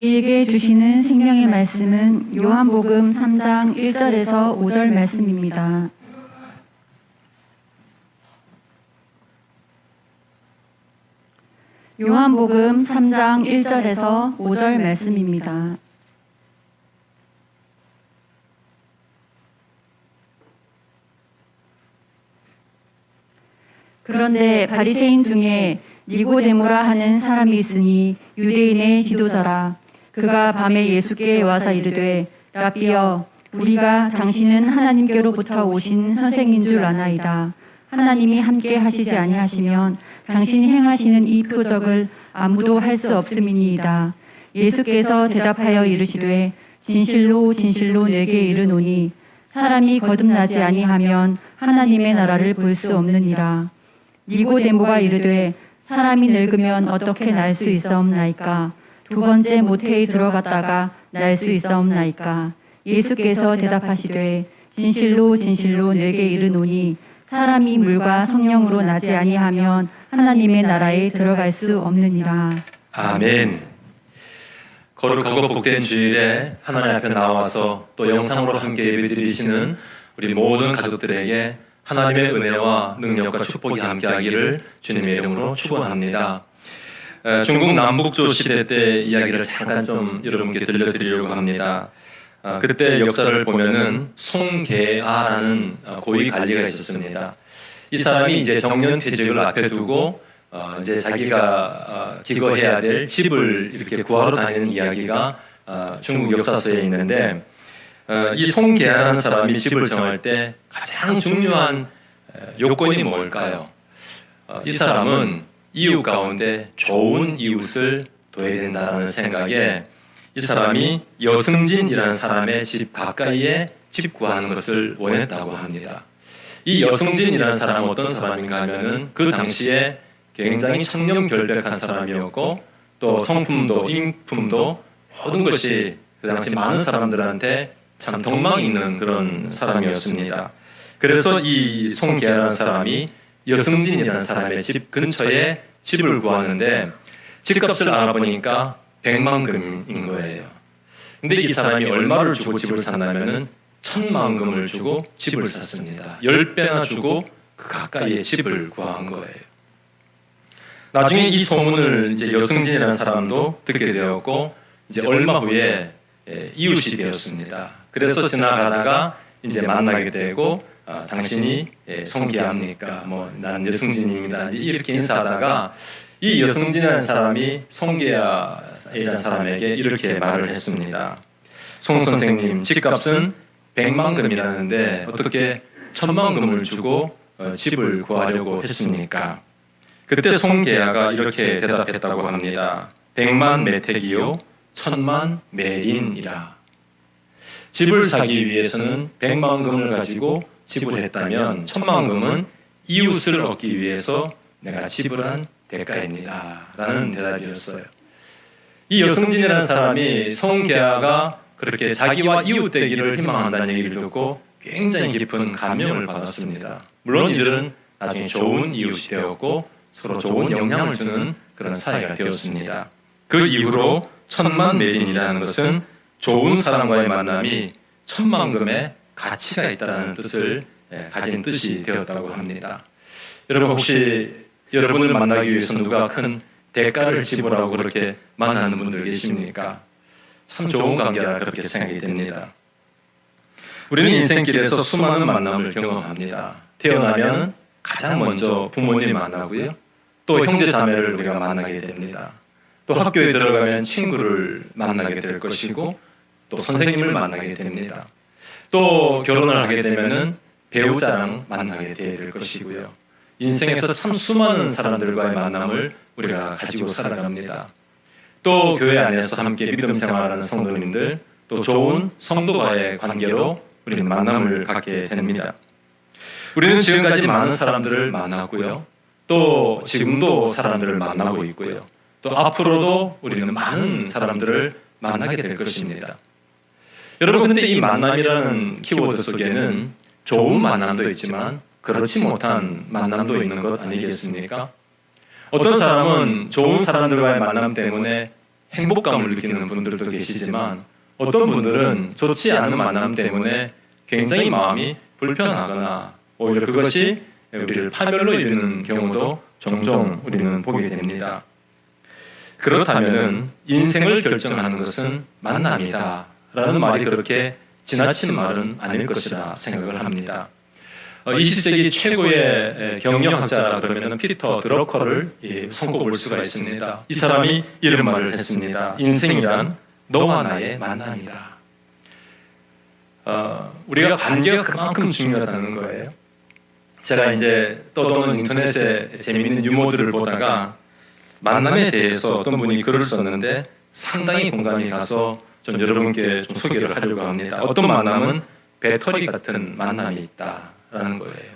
우리에게 주시는 생명의 말씀은 요한복음 3장 1절에서 5절 말씀입니다. 요한복음 3장 1절에서 5절 말씀입니다. 그런데 바리새인 중에 니고데모라 하는 사람이 있으니 유대인의 지도자라. 그가 밤에 예수께 와서 이르되 라비여, 우리가 당신은 하나님께로부터 오신 선생인 줄 아나이다. 하나님이 함께 하시지 아니하시면 당신이 행하시는 이 표적을 아무도 할 수 없음이니이다. 예수께서 대답하여 이르시되 진실로 진실로 내게 이르노니 사람이 거듭나지 아니하면 하나님의 나라를 볼 수 없느니라. 니고데모가 이르되 사람이 늙으면 어떻게 날 수 있사옵나이까? 두 번째 모태에 들어갔다가 날 수 있사옵나이까? 예수께서 대답하시되 진실로 진실로 내게 이르노니 사람이 물과 성령으로 나지 아니하면 하나님의 나라에 들어갈 수 없느니라. 아멘. 거룩하고 복된 주일에 하나님 앞에 나와서 또 영상으로 함께 예배드리시는 우리 모든 가족들에게 하나님의 은혜와 능력과 축복이 함께하기를 주님의 이름으로 축원합니다. 중국 남북조 시대 때 이야기를 잠깐 좀 여러분께 들려드리려고 합니다. 그때 역사를 보면은 송계아라는 고위 관리가 있었습니다. 이 사람이 이제 정년퇴직을 앞에 두고 이제 자기가 기거해야 될 집을 이렇게 구하러 다니는 이야기가 중국 역사서에 있는데, 이 송계아라는 사람이 집을 정할 때 가장 중요한 요건이 뭘까요? 이 사람은 이웃 가운데 좋은 이웃을 둬야 된다는 생각에 이 사람이 여승진이라는 사람의 집 가까이에 집 구하는 것을 원했다고 합니다. 이 여승진이라는 사람은 어떤 사람인가 하면은 그 당시에 굉장히 청렴결백한 사람이었고, 또 성품도 인품도 모든 것이 그 당시 많은 사람들한테 참 덕망이 있는 그런 사람이었습니다. 그래서 이 송계라는 사람이 여승진이라는 사람의 집 근처에 집을 구하는데 집값을 알아보니까 100만 금인 거예요. 근데 이 사람이 얼마를 주고 집을 샀냐면은 1000만 금을 주고 집을 샀습니다. 10배나 주고 그 가까이에 집을 구한 거예요. 나중에 이 소문을 이제 여승진이라는 사람도 듣게 되었고, 이제 얼마 후에 이웃이 되었습니다. 그래서 지나가다가 이제 만나게 되고, 당신이 송계아입니까? 난 여승진입니다. 이렇게 인사하다가 이 여승진이라는 사람이 송계아이라는 사람에게 이렇게 말을 했습니다. 송 선생님, 집값은 100만 금이라는데 어떻게 1000만 금을 주고 집을 구하려고 했습니까? 그때 송계아가 이렇게 대답했다고 합니다. 100만 메택이요 1000만 메린이라. 집을 사기 위해서는 100만 금을 가지고 지불했다면 1000만 금은 이웃을 얻기 위해서 내가 지불한 대가입니다. 라는 대답이었어요. 이 여승진이라는 사람이 송계아가 그렇게 자기와 이웃되기를 희망한다는 얘기를 듣고 굉장히 깊은 감명을 받았습니다. 물론 이들은 나중에 좋은 이웃이 되었고 서로 좋은 영향을 주는 그런 사이가 되었습니다. 그 이후로 1000만 메린이라는 것은 좋은 사람과의 만남이 1000만 금의 가치가 있다는 뜻을 가진 뜻이 되었다고 합니다. 여러분, 혹시 여러분을 만나기 위해서 누가 큰 대가를 지불하고 그렇게 만나는 분들 계십니까? 참 좋은 관계라 그렇게 생각이 됩니다. 우리는 인생길에서 수많은 만남을 경험합니다. 태어나면 가장 먼저 부모님 만나고요. 또 형제 자매를 우리가 만나게 됩니다. 또 학교에 들어가면 친구를 만나게 될 것이고, 또 선생님을 만나게 됩니다. 또 결혼을 하게 되면은 배우자랑 만나게 될 것이고요. 인생에서 참 수많은 사람들과의 만남을 우리가 가지고 살아갑니다. 또 교회 안에서 함께 믿음 생활하는 성도님들, 또 좋은 성도와의 관계로 우리는 만남을 갖게 됩니다. 우리는 지금까지 많은 사람들을 만났고요. 또 지금도 사람들을 만나고 있고요. 또 앞으로도 우리는 많은 사람들을 만나게 될 것입니다. 여러분, 근데 이 만남이라는 키워드 속에는 좋은 만남도 있지만 그렇지 못한 만남도 있는 것 아니겠습니까? 어떤 사람은 좋은 사람들과의 만남 때문에 행복감을 느끼는 분들도 계시지만 어떤 분들은 좋지 않은 만남 때문에 굉장히 마음이 불편하거나 오히려 그것이 우리를 파멸로 이르는 경우도 종종 우리는 보게 됩니다. 그렇다면 인생을 결정하는 것은 만남이다 라는 말이 그렇게 지나친 말은 아닐 것이라 생각을 합니다. 20세기 최고의 경영학자라 그러면 피터 드러커를 손꼽을 수가 있습니다. 이 사람이 이런 말을 했습니다. 인생이란 너와 나의 만남이다. 우리가 관계가 그만큼 중요하다는 거예요. 제가 이제 떠도는 인터넷에 재미있는 유머들을 보다가 만남에 대해서 어떤 분이 글을 썼는데 상당히 공감이 가서 좀 여러분께 좀 소개를 하려고 합니다. 어떤 만남은 배터리 같은 만남이 있다라는 거예요.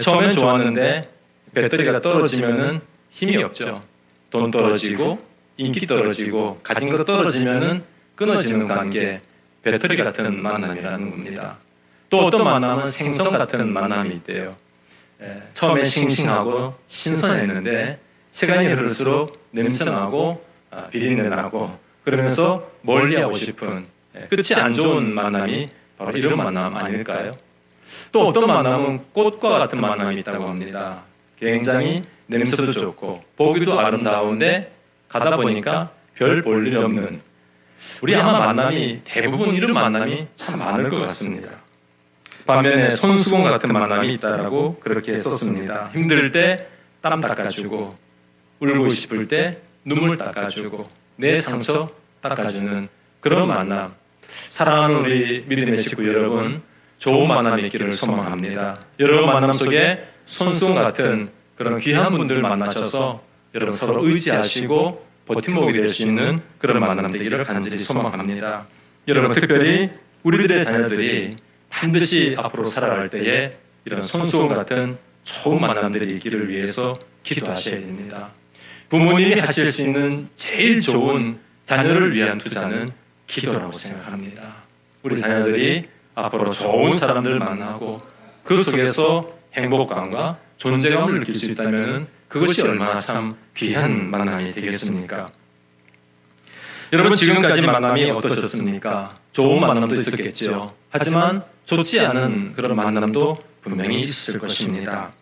처음엔 좋았는데 배터리가 떨어지면은 힘이 없죠. 돈 떨어지고 인기 떨어지고 가진 거 떨어지면은 끊어지는 관계, 배터리 같은 만남이라는 겁니다. 또 어떤 만남은 생선 같은 만남이 있대요. 처음에 싱싱하고 신선했는데 시간이 흐를수록 냄새나고 비린내 나고 그러면서 멀리하고 싶은 끝이 안 좋은 만남이 바로 이런 만남 아닐까요? 또 어떤 만남은 꽃과 같은 만남이 있다고 합니다. 굉장히 냄새도 좋고 보기도 아름다운데 가다 보니까 별 볼 일 없는 우리 아마 만남이 대부분 이런 만남이 참 많을 것 같습니다. 반면에 손수건 같은 만남이 있다라고 그렇게 썼습니다. 힘들 때 땀 닦아주고 울고 싶을 때 눈물 닦아주고 내 상처 닦아주는 그런 만남. 사랑하는 우리 믿음의 식구 여러분, 좋은 만남이 있기를 소망합니다. 여러분 만남 속에 손수건 같은 그런 귀한 분들 만나셔서 여러분 서로 의지하시고 버팀목이 될 수 있는 그런 만남 되기를 간절히 소망합니다. 여러분 특별히 우리들의 자녀들이 반드시 앞으로 살아갈 때에 이런 손수건 같은 좋은 만남들이 있기를 위해서 기도하셔야 됩니다. 부모님이 하실 수 있는 제일 좋은 자녀를 위한 투자는 기도라고 생각합니다. 우리 자녀들이 앞으로 좋은 사람들 만나고 그 속에서 행복감과 존재감을 느낄 수 있다면 그것이 얼마나 참 귀한 만남이 되겠습니까? 여러분 지금까지 만남이 어떠셨습니까? 좋은 만남도 있었겠죠. 하지만 좋지 않은 그런 만남도 분명히 있을 것입니다.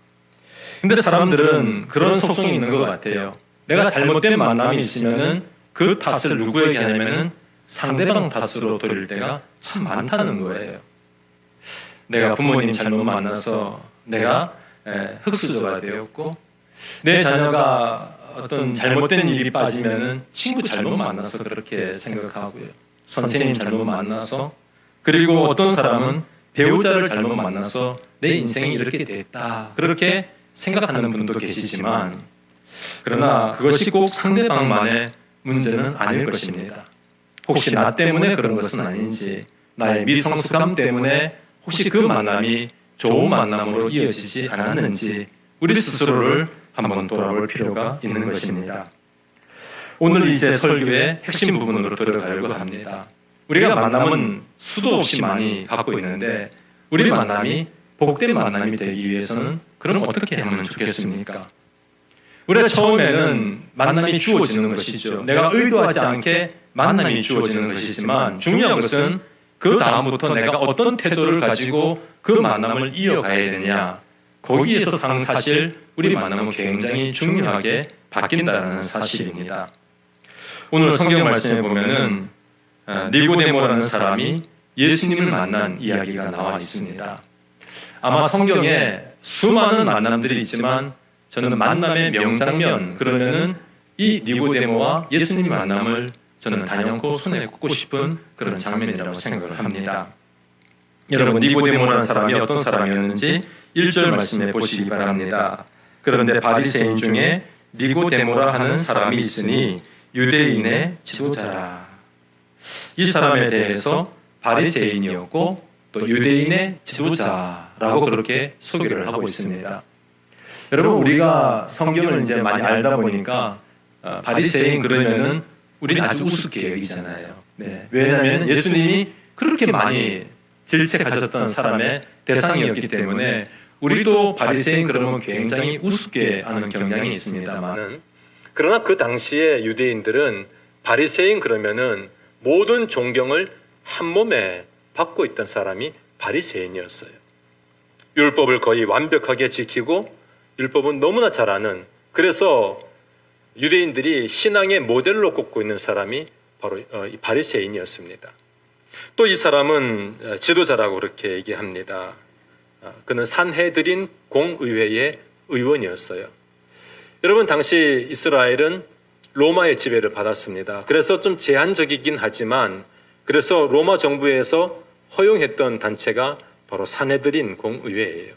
근데 사람들은 그런 속성이 있는 것 같아요. 내가 잘못된 만남이 있으면은 그 탓을 누구에게 하냐면은 상대방 탓으로 돌릴 때가 참 많다는 거예요. 내가 부모님 잘못 만나서 내가 흙수저가 되었고 내 자녀가 어떤 잘못된 일이 빠지면은 친구 잘못 만나서 그렇게 생각하고요. 선생님 잘못 만나서 그리고 어떤 사람은 배우자를 잘못 만나서 내 인생이 이렇게 됐다. 그렇게 생각하는 분도 계시지만 그러나 그것이 꼭 상대방만의 문제는 아닐 것입니다. 혹시 나 때문에 그런 것은 아닌지 나의 미성숙함 때문에 혹시 그 만남이 좋은 만남으로 이어지지 않았는지 우리 스스로를 한번 돌아볼 필요가 있는 것입니다. 오늘 이제 설교의 핵심 부분으로 들어가려고 합니다. 우리가 만남은 수도 없이 많이 갖고 있는데 우리 만남이 복된 만남이 되기 위해서는 그럼 어떻게 하면 좋겠습니까? 우리가 처음에는 만남이 주어지는 것이죠. 내가 의도하지 않게 만남이 주어지는 것이지만 중요한 것은 그 다음부터 내가 어떤 태도를 가지고 그 만남을 이어가야 되냐. 거기에서 사실 우리 만남은 굉장히 중요하게 바뀐다는 사실입니다. 오늘 성경 말씀에 보면은 니고데모라는 사람이 예수님을 만난 이야기가 나와 있습니다. 아마 성경에 수많은 만남들이 있지만 저는 만남의 명장면 그러면은 이 니고데모와 예수님 만남을 저는 단연코 손에 꼽고 싶은 그런 장면이라고 생각을 합니다. 여러분 니고데모라는 사람이 어떤 사람이었는지 1절 말씀에 보시기 바랍니다. 그런데 바리새인 중에 니고데모라 하는 사람이 있으니 유대인의 지도자라. 이 사람에 대해서 바리새인이었고 또 유대인의 지도자라고 그렇게 소개를 하고 있습니다. 여러분 우리가 성경을 이제 많이 알다 보니까 바리새인 그러면은 우리는 아주 우습게 여기잖아요. 네. 왜냐하면 예수님이 그렇게 많이 질책하셨던 사람의 대상이었기 때문에 우리도 바리새인 그러면 굉장히 우습게 하는 경향이 있습니다만 그러나 그 당시에 유대인들은 바리새인 그러면은 모든 존경을 한 몸에 받고 있던 사람이 바리새인이었어요. 율법을 거의 완벽하게 지키고 율법은 너무나 잘 아는, 그래서 유대인들이 신앙의 모델로 꼽고 있는 사람이 바로 이 바리새인이었습니다. 또 이 사람은 지도자라고 그렇게 얘기합니다. 그는 산헤드린 공의회의 의원이었어요. 여러분, 당시 이스라엘은 로마의 지배를 받았습니다. 그래서 좀 제한적이긴 하지만 그래서 로마 정부에서 허용했던 단체가 바로 산헤드린 공의회예요.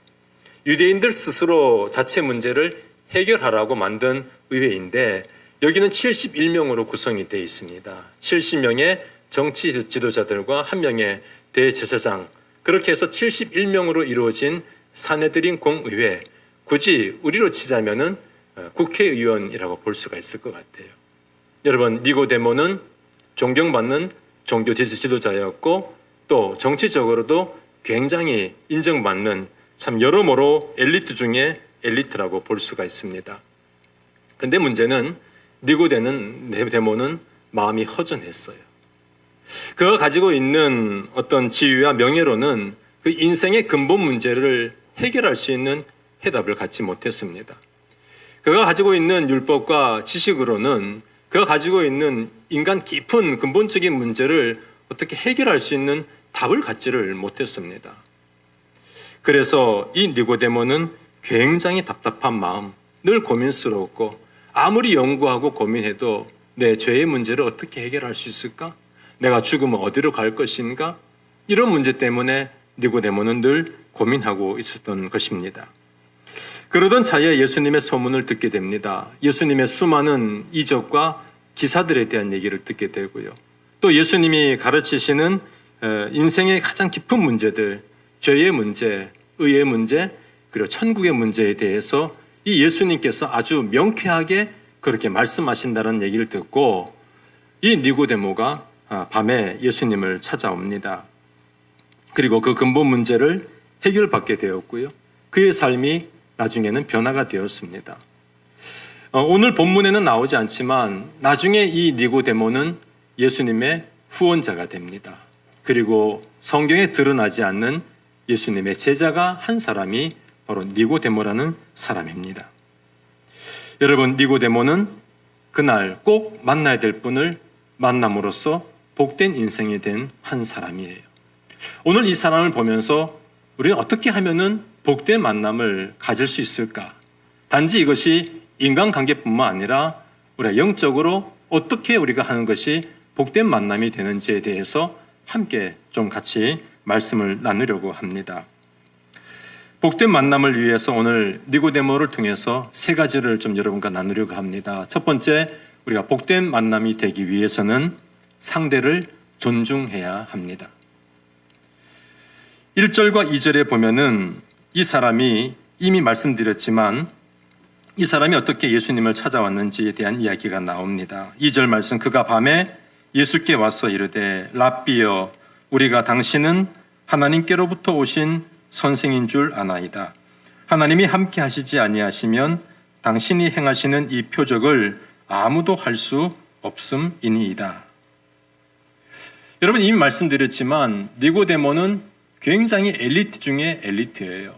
유대인들 스스로 자체 문제를 해결하라고 만든 의회인데 여기는 71명으로 구성이 되어 있습니다. 70명의 정치 지도자들과 1명의 대제사장, 그렇게 해서 71명으로 이루어진 산헤드린 공의회, 굳이 우리로 치자면은 국회의원이라고 볼 수가 있을 것 같아요. 여러분, 니고데모는 존경받는 종교 지도자였고 또 정치적으로도 굉장히 인정받는 참 여러모로 엘리트 중에 엘리트라고 볼 수가 있습니다. 근데 문제는 니고데모는 마음이 허전했어요. 그가 가지고 있는 어떤 지위와 명예로는 그 인생의 근본 문제를 해결할 수 있는 해답을 갖지 못했습니다. 그가 가지고 있는 율법과 지식으로는 그가 가지고 있는 인간 깊은 근본적인 문제를 어떻게 해결할 수 있는 답을 갖지를 못했습니다. 그래서 이 니고데모는 굉장히 답답한 마음, 늘 고민스러웠고 아무리 연구하고 고민해도 내 죄의 문제를 어떻게 해결할 수 있을까? 내가 죽으면 어디로 갈 것인가? 이런 문제 때문에 니고데모는 늘 고민하고 있었던 것입니다. 그러던 차에 예수님의 소문을 듣게 됩니다. 예수님의 수많은 이적과 기사들에 대한 얘기를 듣게 되고요. 또 예수님이 가르치시는 인생의 가장 깊은 문제들, 죄의 문제, 의의 문제, 그리고 천국의 문제에 대해서 이 예수님께서 아주 명쾌하게 그렇게 말씀하신다는 얘기를 듣고 이 니고데모가 밤에 예수님을 찾아옵니다. 그리고 그 근본 문제를 해결받게 되었고요. 그의 삶이 나중에는 변화가 되었습니다. 오늘 본문에는 나오지 않지만 나중에 이 니고데모는 예수님의 후원자가 됩니다. 그리고 성경에 드러나지 않는 예수님의 제자가 한 사람이 바로 니고데모라는 사람입니다. 여러분, 니고데모는 그날 꼭 만나야 될 분을 만남으로써 복된 인생이 된 한 사람이에요. 오늘 이 사람을 보면서 우리는 어떻게 하면은 복된 만남을 가질 수 있을까? 단지 이것이 인간관계뿐만 아니라 우리가 영적으로 어떻게 우리가 하는 것이 복된 만남이 되는지에 대해서 함께 좀 같이 말씀을 나누려고 합니다. 복된 만남을 위해서 오늘 니고데모를 통해서 세 가지를 좀 여러분과 나누려고 합니다. 첫 번째, 우리가 복된 만남이 되기 위해서는 상대를 존중해야 합니다. 1절과 2절에 보면은 이 사람이 이미 말씀드렸지만 이 사람이 어떻게 예수님을 찾아왔는지에 대한 이야기가 나옵니다. 2절 말씀, 그가 밤에 예수께 와서 이르되 랍비여 우리가 당신은 하나님께로부터 오신 선생인 줄 아나이다. 하나님이 함께 하시지 아니하시면 당신이 행하시는 이 표적을 아무도 할 수 없음이니이다. 여러분, 이미 말씀드렸지만 니고데모는 굉장히 엘리트 중에 엘리트예요.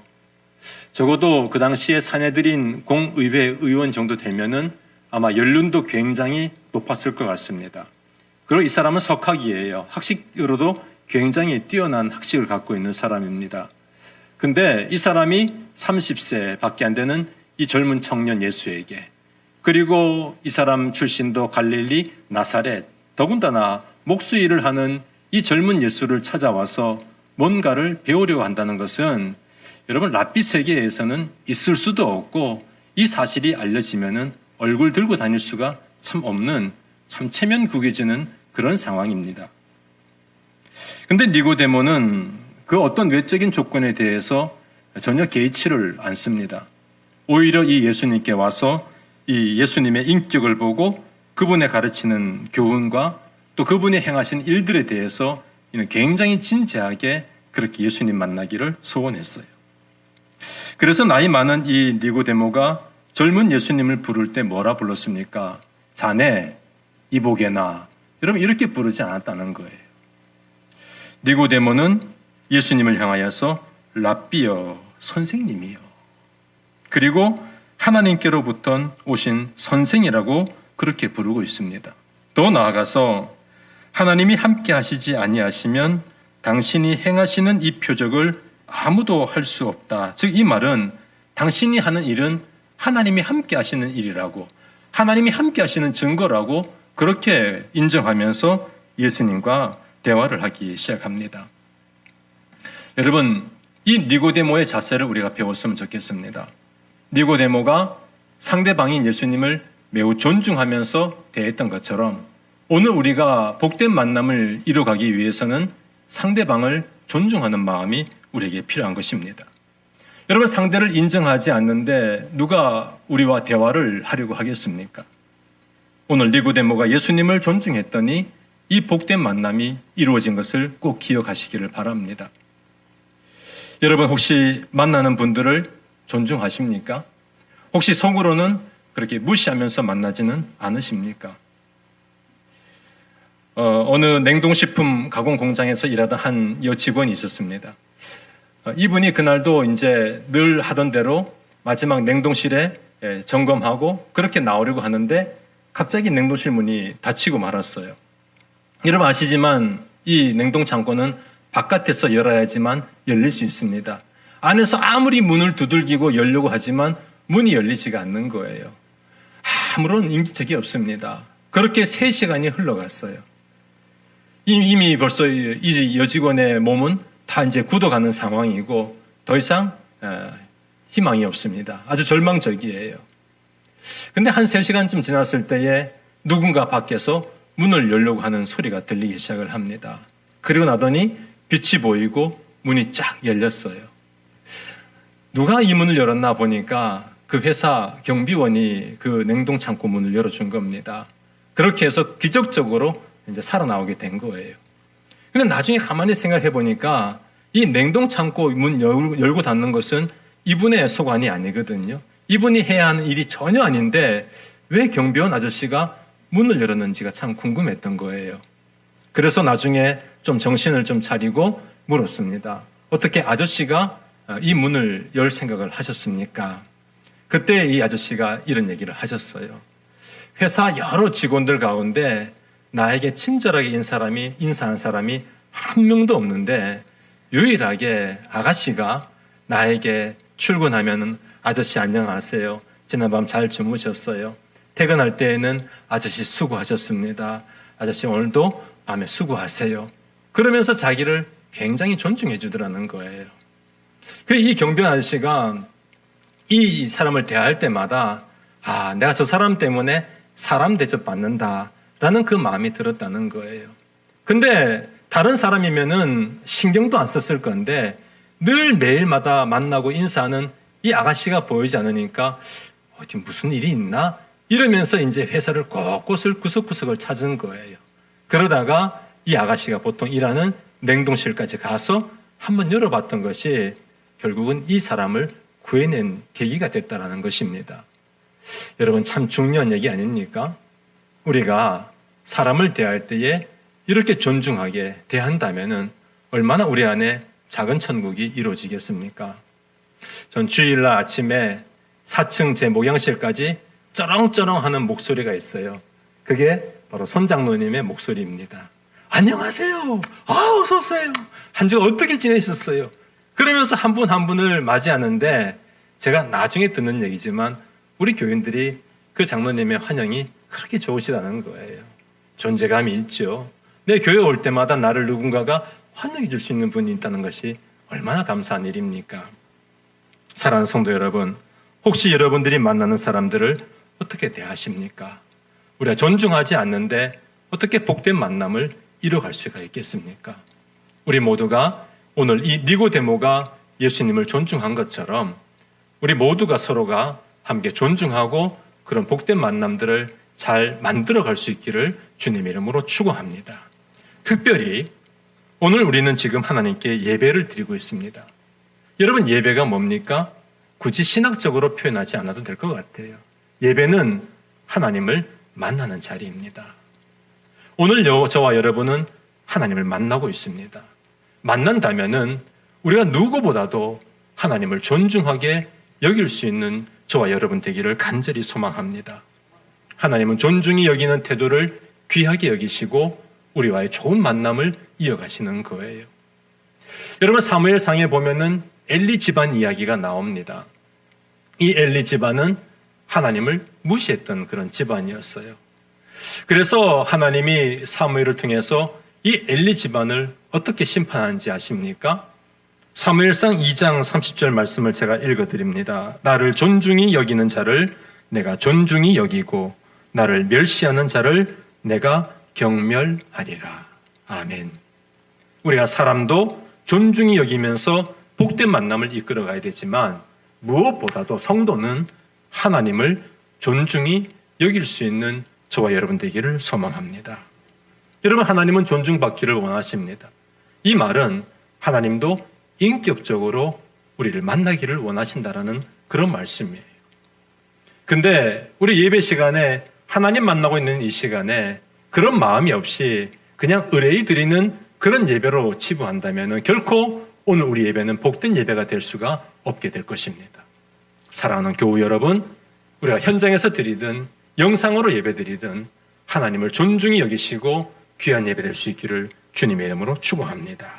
적어도 그 당시에 산헤드린 공의회 의원 정도 되면은 아마 연륜도 굉장히 높았을 것 같습니다. 그리고 이 사람은 석학이에요. 학식으로도 굉장히 뛰어난 학식을 갖고 있는 사람입니다. 근데 이 사람이 30세 밖에 안 되는 이 젊은 청년 예수에게, 그리고 이 사람 출신도 갈릴리 나사렛, 더군다나 목수일을 하는 이 젊은 예수를 찾아와서 뭔가를 배우려고 한다는 것은 여러분, 랍비 세계에서는 있을 수도 없고 이 사실이 알려지면은 얼굴 들고 다닐 수가 참 없는, 참 체면 구겨지는 그런 상황입니다. 근데 니고데모는 그 어떤 외적인 조건에 대해서 전혀 개의치를 않습니다. 오히려 이 예수님께 와서 이 예수님의 인격을 보고 그분의 가르치는 교훈과 또 그분이 행하신 일들에 대해서 이는 굉장히 진지하게 그렇게 예수님 만나기를 소원했어요. 그래서 나이 많은 이 니고데모가 젊은 예수님을 부를 때 뭐라 불렀습니까? 자네, 이보게나 여러분 이렇게 부르지 않았다는 거예요. 니고데모는 예수님을 향하여서 랍비여 선생님이요. 그리고 하나님께로부터 오신 선생이라고 그렇게 부르고 있습니다. 더 나아가서 하나님이 함께 하시지 아니하시면 당신이 행하시는 이 표적을 아무도 할 수 없다. 즉 이 말은 당신이 하는 일은 하나님이 함께 하시는 일이라고, 하나님이 함께 하시는 증거라고 그렇게 인정하면서 예수님과 대화를 하기 시작합니다. 여러분, 이 니고데모의 자세를 우리가 배웠으면 좋겠습니다. 니고데모가 상대방인 예수님을 매우 존중하면서 대했던 것처럼 오늘 우리가 복된 만남을 이루어가기 위해서는 상대방을 존중하는 마음이 우리에게 필요한 것입니다. 여러분, 상대를 인정하지 않는데 누가 우리와 대화를 하려고 하겠습니까? 오늘 니고데모가 예수님을 존중했더니 이 복된 만남이 이루어진 것을 꼭 기억하시기를 바랍니다. 여러분, 혹시 만나는 분들을 존중하십니까? 혹시 속으로는 그렇게 무시하면서 만나지는 않으십니까? 어느 냉동식품 가공 공장에서 일하던 한 여직원이 있었습니다. 이분이 그날도 이제 늘 하던 대로 마지막 냉동실에 점검하고 그렇게 나오려고 하는데 갑자기 냉동실 문이 닫히고 말았어요. 여러분 아시지만 이 냉동 창고는 바깥에서 열어야지만 열릴 수 있습니다. 안에서 아무리 문을 두들기고 열려고 하지만 문이 열리지가 않는 거예요. 아무런 인기척이 없습니다. 그렇게 3시간이 흘러갔어요. 이미 벌써 이 여직원의 몸은 다 이제 굳어가는 상황이고 더 이상 희망이 없습니다. 아주 절망적이에요. 근데 한 3시간쯤 지났을 때에 누군가 밖에서 문을 열려고 하는 소리가 들리기 시작을 합니다. 그리고 나더니 빛이 보이고 문이 쫙 열렸어요. 누가 이 문을 열었나 보니까 그 회사 경비원이 그 냉동 창고 문을 열어준 겁니다. 그렇게 해서 기적적으로 이제 살아나오게 된 거예요. 근데 나중에 가만히 생각해 보니까 이 냉동 창고 문 열고 닫는 것은 이분의 소관이 아니거든요. 이분이 해야 하는 일이 전혀 아닌데 왜 경비원 아저씨가 문을 열었는지가 참 궁금했던 거예요. 그래서 나중에 좀 정신을 좀 차리고 물었습니다. 어떻게 아저씨가 이 문을 열 생각을 하셨습니까? 그때 이 아저씨가 이런 얘기를 하셨어요. 회사 여러 직원들 가운데 나에게 친절하게 인사한 사람이 한 명도 없는데 유일하게 아가씨가 나에게 출근하면은 아저씨 안녕하세요. 지난밤 잘 주무셨어요. 퇴근할 때에는 아저씨 수고하셨습니다. 아저씨 오늘도 밤에 수고하세요. 그러면서 자기를 굉장히 존중해 주더라는 거예요. 이 경비원 아저씨가 이 사람을 대할 때마다 내가 저 사람 때문에 사람 대접 받는다라는 그 마음이 들었다는 거예요. 근데 다른 사람이면은 신경도 안 썼을 건데 늘 매일마다 만나고 인사하는 이 아가씨가 보이지 않으니까 어디 무슨 일이 있나? 이러면서 이제 회사를 곳곳을 구석구석을 찾은 거예요. 그러다가 이 아가씨가 보통 일하는 냉동실까지 가서 한번 열어봤던 것이 결국은 이 사람을 구해낸 계기가 됐다는 것입니다. 여러분 참 중요한 얘기 아닙니까? 우리가 사람을 대할 때에 이렇게 존중하게 대한다면은 얼마나 우리 안에 작은 천국이 이루어지겠습니까? 전 주일날 아침에 4층 제 목양실까지 쩌렁쩌렁 하는 목소리가 있어요. 그게 바로 손 장로님의 목소리입니다. 안녕하세요. 어서 오세요. 한 주 어떻게 지내셨어요? 그러면서 한 분 한 분을 맞이하는데 제가 나중에 듣는 얘기지만 우리 교인들이 그 장로님의 환영이 그렇게 좋으시다는 거예요. 존재감이 있죠. 내 교회 올 때마다 나를 누군가가 환영해 줄 수 있는 분이 있다는 것이 얼마나 감사한 일입니까? 사랑하는 성도 여러분, 혹시 여러분들이 만나는 사람들을 어떻게 대하십니까? 우리가 존중하지 않는데 어떻게 복된 만남을 이뤄갈 수가 있겠습니까? 우리 모두가 오늘 이 니고데모가 예수님을 존중한 것처럼 우리 모두가 서로가 함께 존중하고 그런 복된 만남들을 잘 만들어갈 수 있기를 주님 이름으로 축원합니다. 특별히 오늘 우리는 지금 하나님께 예배를 드리고 있습니다. 여러분 예배가 뭡니까? 굳이 신학적으로 표현하지 않아도 될 것 같아요. 예배는 하나님을 만나는 자리입니다. 오늘 저와 여러분은 하나님을 만나고 있습니다. 만난다면은 우리가 누구보다도 하나님을 존중하게 여길 수 있는 저와 여러분 되기를 간절히 소망합니다. 하나님은 존중히 여기는 태도를 귀하게 여기시고 우리와의 좋은 만남을 이어가시는 거예요. 여러분, 사무엘상에 보면은 엘리 집안 이야기가 나옵니다. 이 엘리 집안은 하나님을 무시했던 그런 집안이었어요. 그래서 하나님이 사무엘을 통해서 이 엘리 집안을 어떻게 심판하는지 아십니까? 사무엘상 2장 30절 말씀을 제가 읽어드립니다. 나를 존중히 여기는 자를 내가 존중히 여기고 나를 멸시하는 자를 내가 경멸하리라. 아멘. 우리가 사람도 존중히 여기면서 복된 만남을 이끌어가야 되지만 무엇보다도 성도는 하나님을 존중히 여길 수 있는 저와 여러분 되기를 소망합니다. 여러분, 하나님은 존중받기를 원하십니다. 이 말은 하나님도 인격적으로 우리를 만나기를 원하신다라는 그런 말씀이에요. 근데 우리 예배 시간에 하나님 만나고 있는 이 시간에 그런 마음이 없이 그냥 의뢰이 드리는 그런 예배로 치부한다면 결코 오늘 우리 예배는 복된 예배가 될 수가 없게 될 것입니다. 사랑하는 교우 여러분, 우리가 현장에서 드리든 영상으로 예배 드리든 하나님을 존중히 여기시고 귀한 예배 될 수 있기를 주님의 이름으로 축원합니다.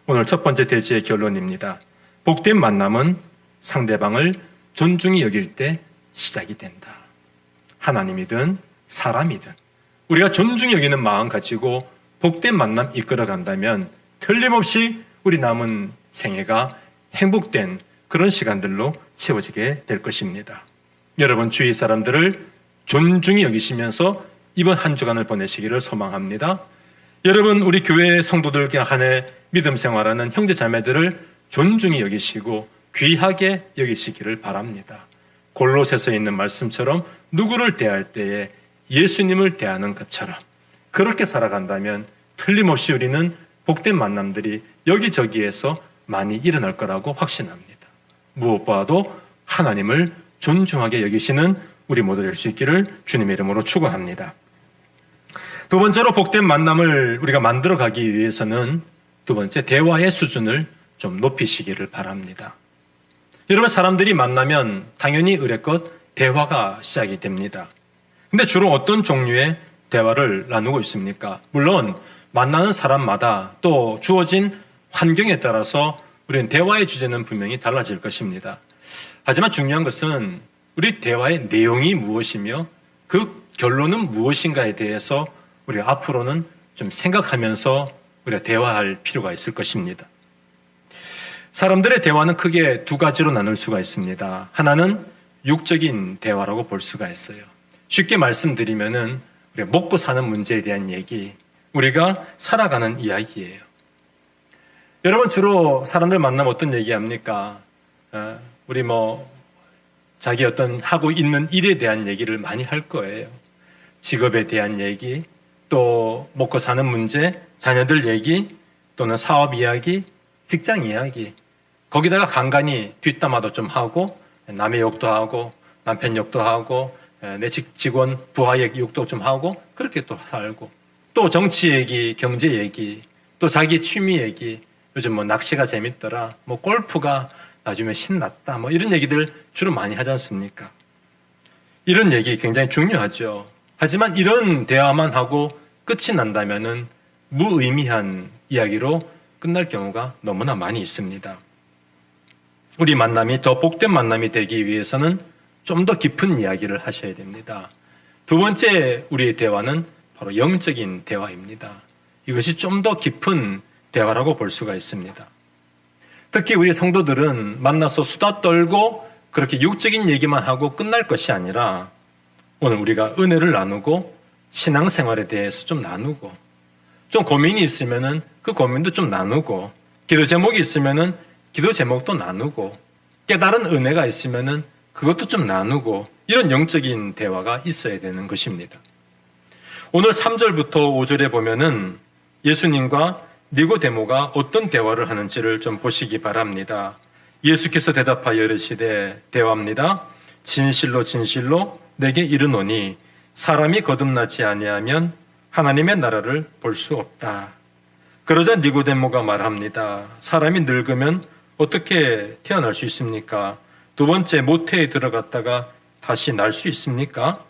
오늘 첫 번째 대지의 결론입니다. 복된 만남은 상대방을 존중히 여길 때 시작이 된다. 하나님이든 사람이든 우리가 존중히 여기는 마음 가지고 복된 만남 이끌어 간다면 틀림없이 우리 남은 생애가 행복된 그런 시간들로 채워지게 될 것입니다. 여러분, 주위 사람들을 존중히 여기시면서 이번 한 주간을 보내시기를 소망합니다. 여러분, 우리 교회 성도들 간에 믿음 생활하는 형제 자매들을 존중히 여기시고 귀하게 여기시기를 바랍니다. 골로새서에 있는 말씀처럼 누구를 대할 때에 예수님을 대하는 것처럼 그렇게 살아간다면 틀림없이 우리는 복된 만남들이 여기저기에서 많이 일어날 거라고 확신합니다. 무엇보다도 하나님을 존중하게 여기시는 우리 모두 될 수 있기를 주님의 이름으로 축원합니다. 두 번째로 복된 만남을 우리가 만들어 가기 위해서는 두 번째, 대화의 수준을 좀 높이시기를 바랍니다. 여러분, 사람들이 만나면 당연히 의례껏 대화가 시작이 됩니다. 근데 주로 어떤 종류의 대화를 나누고 있습니까? 물론 만나는 사람마다 또 주어진 환경에 따라서 우리는 대화의 주제는 분명히 달라질 것입니다. 하지만 중요한 것은 우리 대화의 내용이 무엇이며 그 결론은 무엇인가에 대해서 우리가 앞으로는 좀 생각하면서 우리가 대화할 필요가 있을 것입니다. 사람들의 대화는 크게 두 가지로 나눌 수가 있습니다. 하나는 육적인 대화라고 볼 수가 있어요. 쉽게 말씀드리면은 우리가 먹고 사는 문제에 대한 얘기, 우리가 살아가는 이야기예요. 여러분, 주로 사람들 만나면 어떤 얘기합니까? 우리 자기 어떤 하고 있는 일에 대한 얘기를 많이 할 거예요. 직업에 대한 얘기, 또 먹고 사는 문제, 자녀들 얘기, 또는 사업 이야기, 직장 이야기. 거기다가 간간히 뒷담화도 좀 하고 남의 욕도 하고 남편 욕도 하고 내 직원 부하 욕도 좀 하고 그렇게 또 살고, 또 정치 얘기, 경제 얘기, 또 자기 취미 얘기, 요즘 낚시가 재밌더라, 골프가 나중에 신났다, 이런 얘기들 주로 많이 하지 않습니까? 이런 얘기 굉장히 중요하죠. 하지만 이런 대화만 하고 끝이 난다면은 무의미한 이야기로 끝날 경우가 너무나 많이 있습니다. 우리 만남이 더 복된 만남이 되기 위해서는 좀 더 깊은 이야기를 하셔야 됩니다. 두 번째 우리의 대화는 바로 영적인 대화입니다. 이것이 좀 더 깊은 대화라고 볼 수가 있습니다. 특히 우리 성도들은 만나서 수다 떨고 그렇게 육적인 얘기만 하고 끝날 것이 아니라 오늘 우리가 은혜를 나누고 신앙생활에 대해서 좀 나누고, 좀 고민이 있으면은 그 고민도 좀 나누고, 기도 제목이 있으면은 기도 제목도 나누고, 깨달은 은혜가 있으면은 그것도 좀 나누고, 이런 영적인 대화가 있어야 되는 것입니다. 오늘 3절부터 5절에 보면은 예수님과 니고데모가 어떤 대화를 하는지를 좀 보시기 바랍니다. 예수께서 대답하여 이르시되, 대화합니다. 진실로 진실로 내게 이르노니 사람이 거듭나지 아니하면 하나님의 나라를 볼 수 없다. 그러자 니고데모가 말합니다. 사람이 늙으면 어떻게 태어날 수 있습니까? 두 번째 모태에 들어갔다가 다시 날 수 있습니까?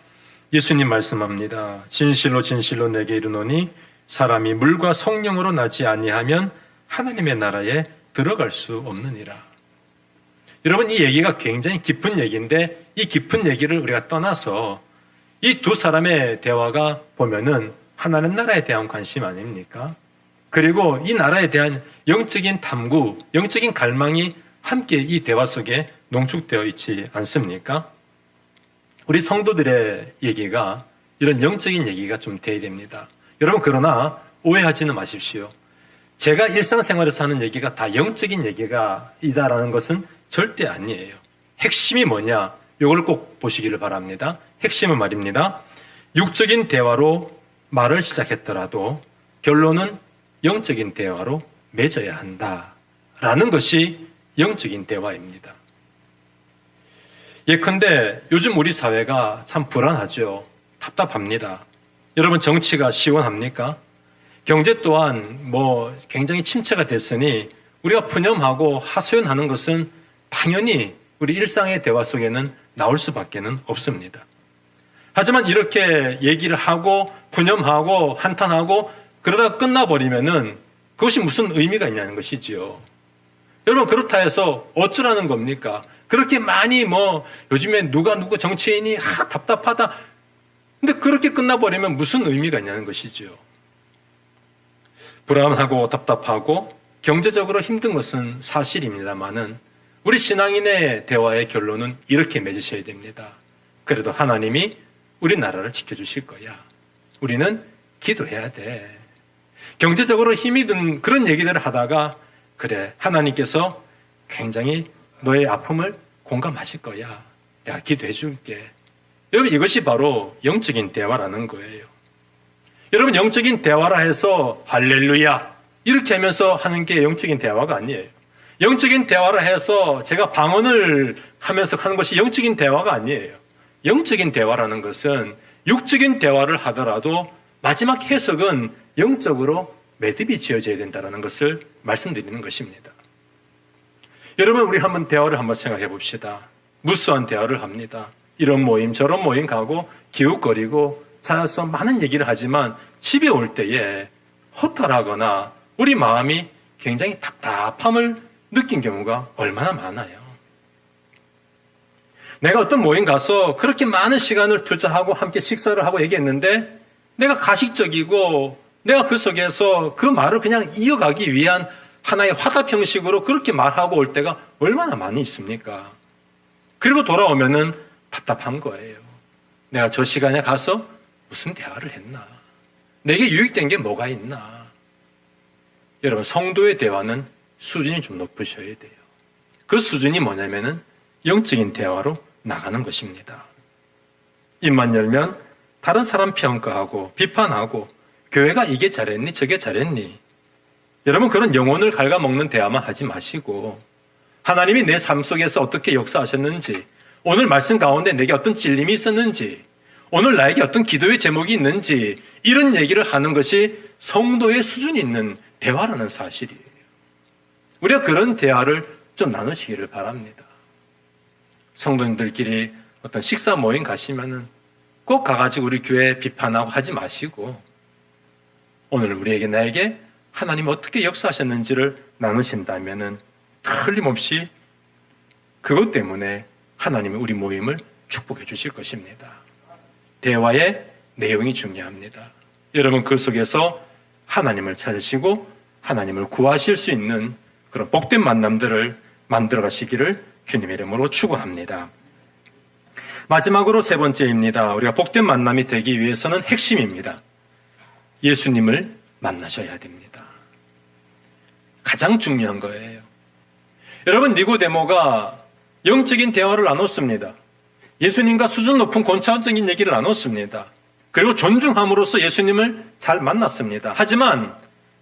예수님 말씀합니다. 진실로 진실로 내게 이르노니 사람이 물과 성령으로 나지 아니하면 하나님의 나라에 들어갈 수 없느니라. 여러분, 이 얘기가 굉장히 깊은 얘기인데 이 깊은 얘기를 우리가 떠나서 이 두 사람의 대화가 보면은 하나님 나라에 대한 관심 아닙니까? 그리고 이 나라에 대한 영적인 탐구, 영적인 갈망이 함께 이 대화 속에 농축되어 있지 않습니까? 우리 성도들의 얘기가 이런 영적인 얘기가 좀 돼야 됩니다. 여러분, 그러나 오해하지는 마십시오. 제가 일상생활에서 하는 얘기가 다 영적인 얘기가 이다라는 것은 절대 아니에요. 핵심이 뭐냐? 이걸 꼭 보시기를 바랍니다. 핵심은 말입니다. 육적인 대화로 말을 시작했더라도 결론은 영적인 대화로 맺어야 한다라는 것이 영적인 대화입니다. 예컨대 요즘 우리 사회가 참 불안하죠. 답답합니다. 여러분, 정치가 시원합니까? 경제 또한 굉장히 침체가 됐으니 우리가 푸념하고 하소연하는 것은 당연히 우리 일상의 대화 속에는 나올 수밖에 없습니다. 하지만 이렇게 얘기를 하고 푸념하고 한탄하고 그러다가 끝나버리면은 그것이 무슨 의미가 있냐는 것이지요. 여러분, 그렇다 해서 어쩌라는 겁니까? 그렇게 많이 요즘에 누구 정치인이 답답하다. 근데 그렇게 끝나버리면 무슨 의미가 있냐는 것이지요. 불안하고 답답하고 경제적으로 힘든 것은 사실입니다만은 우리 신앙인의 대화의 결론은 이렇게 맺으셔야 됩니다. 그래도 하나님이 우리나라를 지켜주실 거야. 우리는 기도해야 돼. 경제적으로 힘이 든 그런 얘기들을 하다가 그래, 하나님께서 굉장히 너의 아픔을 공감하실 거야. 내가 기도해 줄게. 여러분, 이것이 바로 영적인 대화라는 거예요. 여러분, 영적인 대화라 해서 할렐루야 이렇게 하면서 하는 게 영적인 대화가 아니에요. 영적인 대화라 해서 제가 방언을 하면서 하는 것이 영적인 대화가 아니에요. 영적인 대화라는 것은 육적인 대화를 하더라도 마지막 해석은 영적으로 매듭이 지어져야 된다는 것을 말씀드리는 것입니다. 여러분, 우리 한번 대화를 한번 생각해 봅시다. 무수한 대화를 합니다. 이런 모임 저런 모임 가고 기웃거리고 찾아서 많은 얘기를 하지만 집에 올 때에 허탈하거나 우리 마음이 굉장히 답답함을 느낀 경우가 얼마나 많아요. 내가 어떤 모임 가서 그렇게 많은 시간을 투자하고 함께 식사를 하고 얘기했는데 내가 가식적이고 내가 그 속에서 그 말을 그냥 이어가기 위한 하나의 화답 형식으로 그렇게 말하고 올 때가 얼마나 많이 있습니까? 그리고 돌아오면은 답답한 거예요. 내가 저 시간에 가서 무슨 대화를 했나? 내게 유익된 게 뭐가 있나? 여러분, 성도의 대화는 수준이 좀 높으셔야 돼요. 그 수준이 뭐냐면은 영적인 대화로 나가는 것입니다. 입만 열면 다른 사람 평가하고 비판하고 교회가 이게 잘했니 저게 잘했니. 여러분, 그런 영혼을 갉아먹는 대화만 하지 마시고 하나님이 내 삶 속에서 어떻게 역사하셨는지, 오늘 말씀 가운데 내게 어떤 찔림이 있었는지, 오늘 나에게 어떤 기도의 제목이 있는지, 이런 얘기를 하는 것이 성도의 수준이 있는 대화라는 사실이에요. 우리가 그런 대화를 좀 나누시기를 바랍니다. 성도님들끼리 어떤 식사 모임 가시면은 꼭 가가지고 우리 교회 비판하고 하지 마시고 오늘 우리에게 나에게 하나님 어떻게 역사하셨는지를 나누신다면은 틀림없이 그것 때문에 하나님이 우리 모임을 축복해 주실 것입니다. 대화의 내용이 중요합니다. 여러분, 그 속에서 하나님을 찾으시고 하나님을 구하실 수 있는 그런 복된 만남들을 만들어 가시기를 주님의 이름으로 축원합니다. 마지막으로 세 번째입니다. 우리가 복된 만남이 되기 위해서는 핵심입니다. 예수님을 만나셔야 됩니다. 가장 중요한 거예요. 여러분, 니고데모가 영적인 대화를 나눴습니다. 예수님과 수준 높은 고차원적인 얘기를 나눴습니다. 그리고 존중함으로써 예수님을 잘 만났습니다. 하지만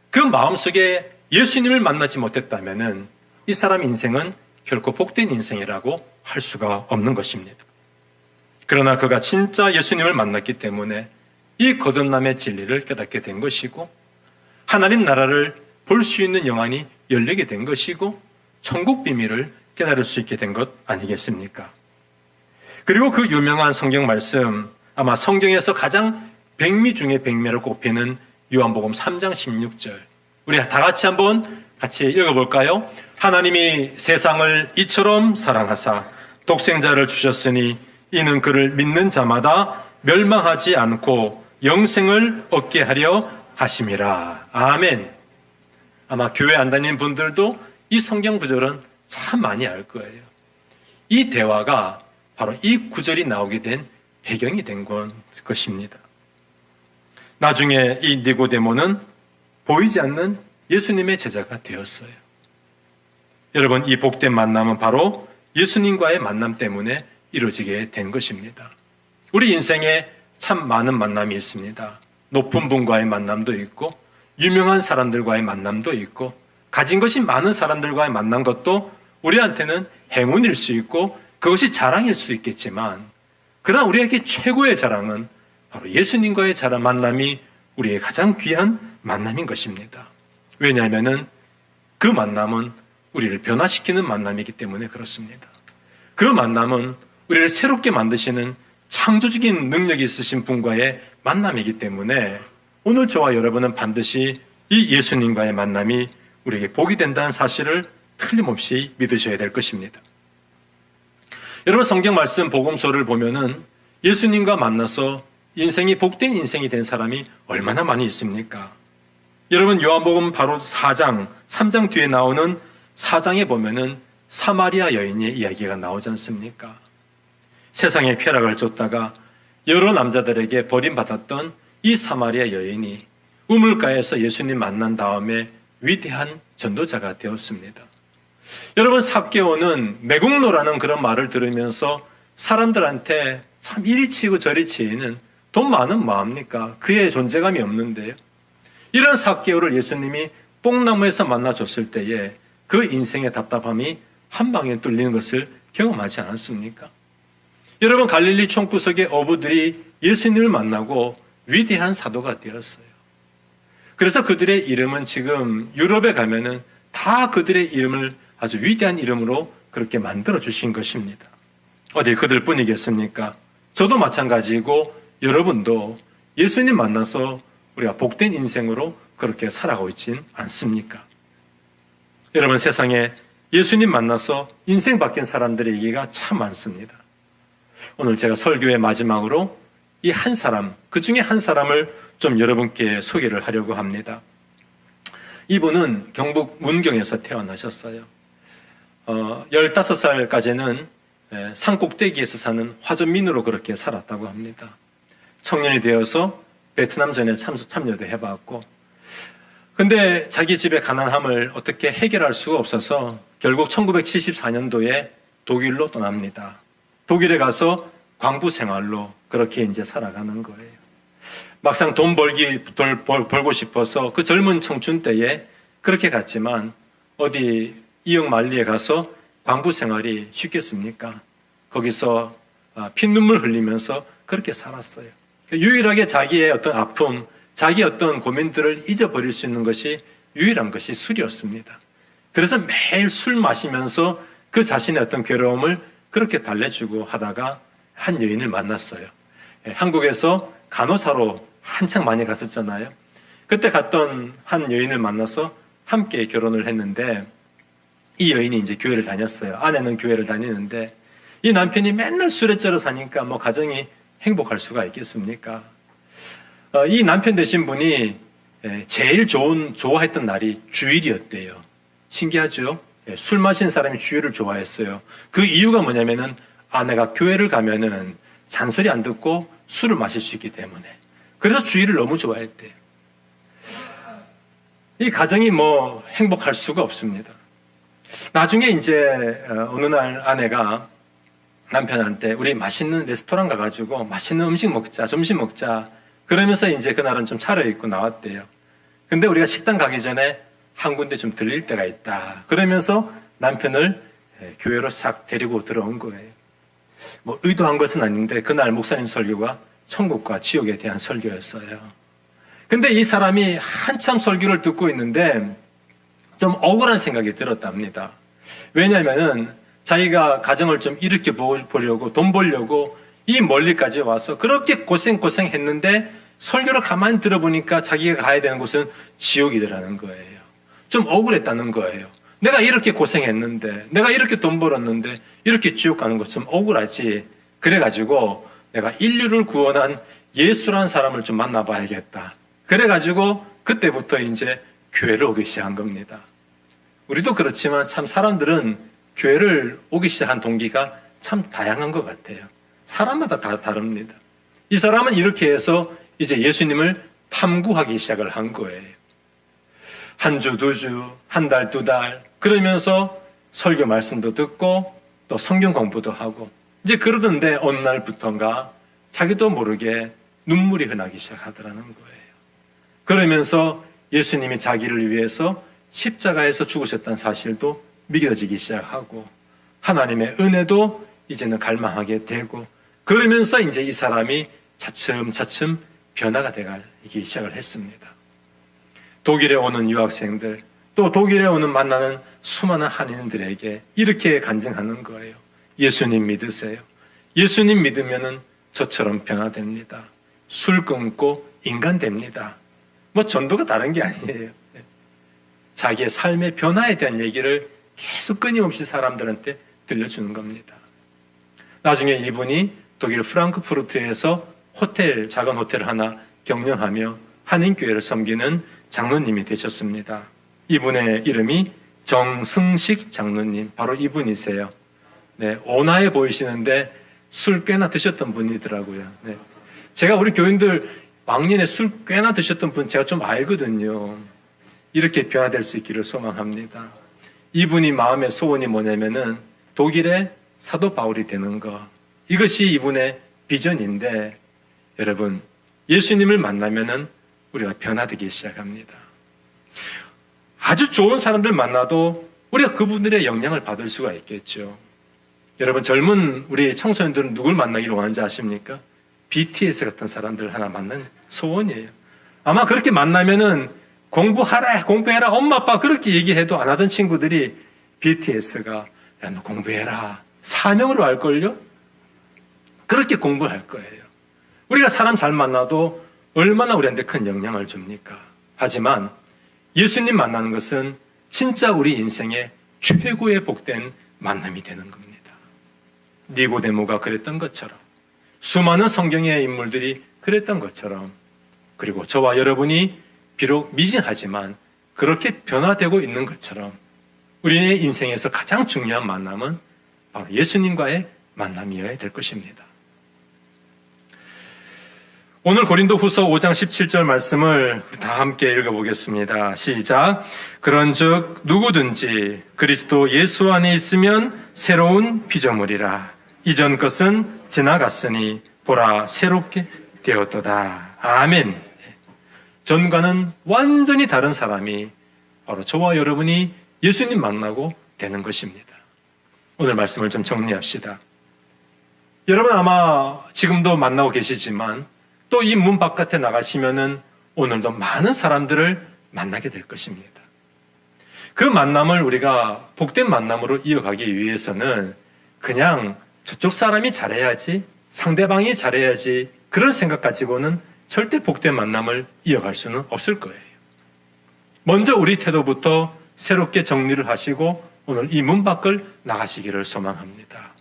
그 마음속에 예수님을 만나지 못했다면 이 사람 인생은 결코 복된 인생이라고 할 수가 없는 것입니다. 그러나 그가 진짜 예수님을 만났기 때문에 이 거듭남의 진리를 깨닫게 된 것이고 하나님 나라를 볼 수 있는 영안이 열리게 된 것이고 천국 비밀을 깨달을 수 있게 된 것 아니겠습니까? 그리고 그 유명한 성경 말씀, 아마 성경에서 가장 백미 중에 백미로 꼽히는 요한복음 3장 16절, 우리 다 같이 한번 같이 읽어볼까요? 하나님이 세상을 이처럼 사랑하사 독생자를 주셨으니 이는 그를 믿는 자마다 멸망하지 않고 영생을 얻게 하려 하심이라. 아멘. 아마 교회 안 다니는 분들도 이 성경 구절은 참 많이 알 거예요. 이 대화가 바로 이 구절이 나오게 된 배경이 된 것입니다. 나중에 이 니고데모는 보이지 않는 예수님의 제자가 되었어요. 여러분, 이 복된 만남은 바로 예수님과의 만남 때문에 이루어지게 된 것입니다. 우리 인생에 참 많은 만남이 있습니다. 높은 분과의 만남도 있고 유명한 사람들과의 만남도 있고 가진 것이 많은 사람들과의 만난 것도 우리한테는 행운일 수 있고 그것이 자랑일 수도 있겠지만, 그러나 우리에게 최고의 자랑은 바로 예수님과의 만남이 우리의 가장 귀한 만남인 것입니다. 왜냐하면 그 만남은 우리를 변화시키는 만남이기 때문에 그렇습니다. 그 만남은 우리를 새롭게 만드시는 창조적인 능력이 있으신 분과의 만남이기 때문에 오늘 저와 여러분은 반드시 이 예수님과의 만남이 우리에게 복이 된다는 사실을 틀림없이 믿으셔야 될 것입니다. 여러분, 성경 말씀 복음서를 보면은 예수님과 만나서 인생이 복된 인생이 된 사람이 얼마나 많이 있습니까? 여러분, 요한복음 바로 3장 뒤에 나오는 4장에 보면은 사마리아 여인의 이야기가 나오지 않습니까? 세상에 쾌락을 쫓다가 여러 남자들에게 버림받았던 이 사마리아 여인이 우물가에서 예수님 만난 다음에 위대한 전도자가 되었습니다. 여러분, 삭개오는 매국노라는 그런 말을 들으면서 사람들한테 참 이리 치고 저리 치이는 돈 많은 뭐합니까? 그의 존재감이 없는데요. 이런 삭개오를 예수님이 뽕나무에서 만나줬을 때에 그 인생의 답답함이 한 방에 뚫리는 것을 경험하지 않았습니까? 여러분, 갈릴리 총구석의 어부들이 예수님을 만나고 위대한 사도가 되었어요. 그래서 그들의 이름은 지금 유럽에 가면은 다 그들의 이름을 아주 위대한 이름으로 그렇게 만들어 주신 것입니다. 어디 그들 뿐이겠습니까? 저도 마찬가지고 여러분도 예수님 만나서 우리가 복된 인생으로 그렇게 살아가고 있진 않습니까? 여러분, 세상에 예수님 만나서 인생 바뀐 사람들의 얘기가 참 많습니다. 오늘 제가 설교의 마지막으로 이 한 사람, 그 중에 한 사람을 좀 여러분께 소개를 하려고 합니다. 이분은 경북 문경에서 태어나셨어요. 15살까지는 산꼭대기에서 사는 화전민으로 그렇게 살았다고 합니다. 청년이 되어서 베트남전에 참여도 해봤고, 근데 자기 집의 가난함을 어떻게 해결할 수가 없어서 결국 1974년도에 독일로 떠납니다. 독일에 가서 광부 생활로 그렇게 이제 살아가는 거예요. 막상 돈 벌고 싶어서 그 젊은 청춘 때에 그렇게 갔지만 어디 이역 만리에 가서 광부 생활이 쉽겠습니까? 거기서 피눈물 흘리면서 그렇게 살았어요. 유일하게 자기의 어떤 아픔, 자기의 어떤 고민들을 잊어버릴 수 있는 것이 유일한 것이 술이었습니다. 그래서 매일 술 마시면서 그 자신의 어떤 괴로움을 그렇게 달래주고 하다가 한 여인을 만났어요. 한국에서 간호사로 한창 많이 갔었잖아요. 그때 갔던 한 여인을 만나서 함께 결혼을 했는데 이 여인이 이제 교회를 다녔어요. 아내는 교회를 다니는데 이 남편이 맨날 술에 쩔어 사니까 뭐 가정이 행복할 수가 있겠습니까? 이 남편 되신 분이 제일 좋아했던 날이 주일이었대요. 신기하죠? 술 마신 사람이 주일을 좋아했어요. 그 이유가 뭐냐면은 아내가 교회를 가면은 잔소리 안 듣고 술을 마실 수 있기 때문에. 그래서 주일을 너무 좋아했대요. 이 가정이 뭐 행복할 수가 없습니다. 나중에 이제 어느 날 아내가 남편한테 우리 맛있는 레스토랑 가가지고 맛있는 음식 먹자, 점심 먹자. 그러면서 이제 그날은 좀 차려입고 나왔대요. 근데 우리가 식당 가기 전에 한 군데 좀 들릴 때가 있다. 그러면서 남편을 교회로 싹 데리고 들어온 거예요. 뭐 의도한 것은 아닌데 그날 목사님 설교가 천국과 지옥에 대한 설교였어요. 근데 이 사람이 한참 설교를 듣고 있는데 좀 억울한 생각이 들었답니다. 왜냐하면은 자기가 가정을 좀 일으켜 보려고 돈 벌려고 이 멀리까지 와서 그렇게 고생했는데 설교를 가만히 들어보니까 자기가 가야 되는 곳은 지옥이더라는 거예요. 좀 억울했다는 거예요. 내가 이렇게 고생했는데, 내가 이렇게 돈 벌었는데 이렇게 지옥 가는 것 좀 억울하지. 그래가지고 내가 인류를 구원한 예수라는 사람을 좀 만나봐야겠다. 그래가지고 그때부터 이제 교회를 오기 시작한 겁니다. 우리도 그렇지만 참 사람들은 교회를 오기 시작한 동기가 참 다양한 것 같아요. 사람마다 다 다릅니다. 이 사람은 이렇게 해서 이제 예수님을 탐구하기 시작을 한 거예요. 한 주, 두 주, 한 달, 두 달 그러면서 설교 말씀도 듣고 또 성경 공부도 하고 이제 그러던데 어느 날부터인가 자기도 모르게 눈물이 흐르기 시작하더라는 거예요. 그러면서 예수님이 자기를 위해서 십자가에서 죽으셨다는 사실도 믿어지기 시작하고 하나님의 은혜도 이제는 갈망하게 되고 그러면서 이제 이 사람이 차츰차츰 변화가 되기 시작을 했습니다. 독일에 오는 유학생들 또 독일에 오는 만나는 수많은 한인들에게 이렇게 간증하는 거예요. 예수님 믿으세요. 예수님 믿으면은 저처럼 변화됩니다. 술 끊고 인간 됩니다. 뭐 전도가 다른 게 아니에요. 자기의 삶의 변화에 대한 얘기를 계속 끊임없이 사람들한테 들려주는 겁니다. 나중에 이분이 독일 프랑크푸르트에서 작은 호텔 하나 경영하며 한인교회를 섬기는 장로님이 되셨습니다. 이분의 이름이 정승식 장로님, 바로 이분이세요. 네, 온화해 보이시는데 술 꽤나 드셨던 분이더라고요. 네. 제가 우리 교인들 왕년에 술 꽤나 드셨던 분 제가 좀 알거든요. 이렇게 변화될 수 있기를 소망합니다. 이분이 마음의 소원이 뭐냐면은 독일의 사도 바울이 되는 것. 이것이 이분의 비전인데 여러분 예수님을 만나면은 우리가 변화되기 시작합니다. 아주 좋은 사람들 만나도 우리가 그분들의 영향을 받을 수가 있겠죠. 여러분 젊은 우리 청소년들은 누굴 만나기를 원하는지 아십니까? BTS 같은 사람들 하나 만나는 소원이에요. 아마 그렇게 만나면은 공부해라 엄마 아빠 그렇게 얘기해도 안 하던 친구들이 BTS가 야 너 공부해라 사명으로 할걸요? 그렇게 공부할 거예요. 우리가 사람 잘 만나도 얼마나 우리한테 큰 영향을 줍니까? 하지만 예수님 만나는 것은 진짜 우리 인생의 최고의 복된 만남이 되는 겁니다. 니고데모가 그랬던 것처럼 수많은 성경의 인물들이 그랬던 것처럼 그리고 저와 여러분이 비록 미진하지만 그렇게 변화되고 있는 것처럼 우리의 인생에서 가장 중요한 만남은 바로 예수님과의 만남이어야 될 것입니다. 오늘 고린도후서 5장 17절 말씀을 다 함께 읽어보겠습니다. 시작. 그런즉 누구든지 그리스도 예수 안에 있으면 새로운 피조물이라. 이전 것은 지나갔으니 보라 새롭게 되었도다. 아멘. 전과는 완전히 다른 사람이 바로 저와 여러분이 예수님 만나고 되는 것입니다. 오늘 말씀을 좀 정리합시다. 여러분 아마 지금도 만나고 계시지만 또 이 문 바깥에 나가시면은 오늘도 많은 사람들을 만나게 될 것입니다. 그 만남을 우리가 복된 만남으로 이어가기 위해서는 그냥 저쪽 사람이 잘해야지, 상대방이 잘해야지 그런 생각 가지고는 절대 복된 만남을 이어갈 수는 없을 거예요. 먼저 우리 태도부터 새롭게 정리를 하시고 오늘 이 문 밖을 나가시기를 소망합니다.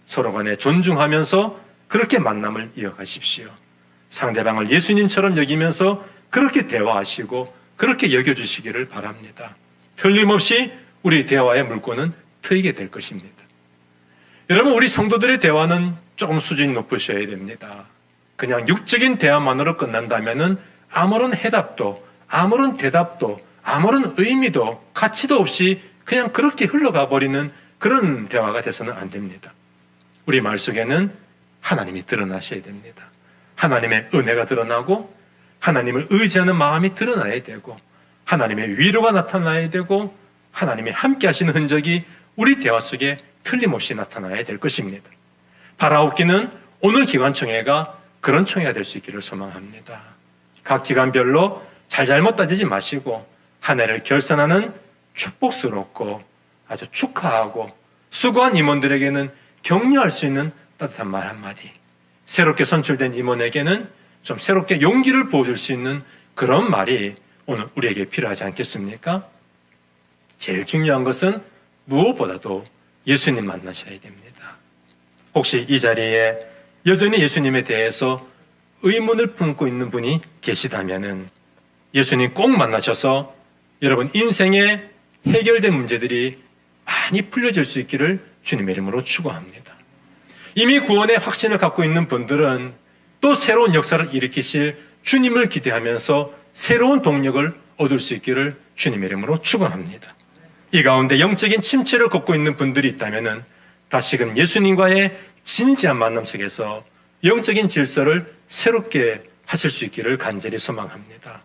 서로 간에 존중하면서 그렇게 만남을 이어가십시오. 상대방을 예수님처럼 여기면서 그렇게 대화하시고 그렇게 여겨주시기를 바랍니다. 틀림없이 우리 대화의 물꼬는 트이게 될 것입니다. 여러분 우리 성도들의 대화는 조금 수준이 높으셔야 됩니다. 그냥 육적인 대화만으로 끝난다면은 아무런 해답도 아무런 대답도 아무런 의미도 가치도 없이 그냥 그렇게 흘러가 버리는 그런 대화가 돼서는 안 됩니다. 우리 말 속에는 하나님이 드러나셔야 됩니다. 하나님의 은혜가 드러나고 하나님을 의지하는 마음이 드러나야 되고 하나님의 위로가 나타나야 되고 하나님이 함께 하시는 흔적이 우리 대화 속에 틀림없이 나타나야 될 것입니다. 바라옵기는 오늘 기관총회가 그런 총회가 될 수 있기를 소망합니다. 각 기관별로 잘잘못 따지지 마시고 한 해를 결산하는 축복스럽고 아주 축하하고 수고한 임원들에게는 격려할 수 있는 따뜻한 말 한마디, 새롭게 선출된 임원에게는 좀 새롭게 용기를 부어줄 수 있는 그런 말이 오늘 우리에게 필요하지 않겠습니까? 제일 중요한 것은 무엇보다도 예수님 만나셔야 됩니다. 혹시 이 자리에 여전히 예수님에 대해서 의문을 품고 있는 분이 계시다면은 예수님 꼭 만나셔서 여러분 인생에 해결된 문제들이 많이 풀려질 수 있기를 주님의 이름으로 축원합니다. 이미 구원의 확신을 갖고 있는 분들은 또 새로운 역사를 일으키실 주님을 기대하면서 새로운 동력을 얻을 수 있기를 주님의 이름으로 축원합니다. 이 가운데 영적인 침체를 겪고 있는 분들이 있다면 다시금 예수님과의 진지한 만남 속에서 영적인 질서를 새롭게 하실 수 있기를 간절히 소망합니다.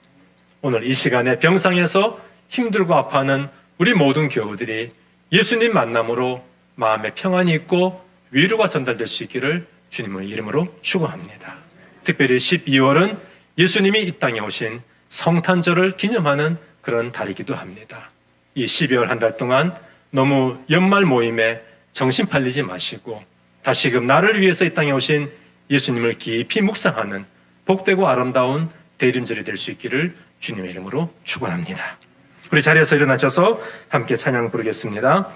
오늘 이 시간에 병상에서 힘들고 아파하는 우리 모든 교우들이 예수님 만남으로 마음에 평안이 있고 위로가 전달될 수 있기를 주님의 이름으로 축원합니다. 특별히 12월은 예수님이 이 땅에 오신 성탄절을 기념하는 그런 달이기도 합니다. 이 12월 한 달 동안 너무 연말 모임에 정신 팔리지 마시고 다시금 나를 위해서 이 땅에 오신 예수님을 깊이 묵상하는 복되고 아름다운 대림절이 될 수 있기를 주님의 이름으로 축원합니다. 우리 자리에서 일어나셔서 함께 찬양 부르겠습니다.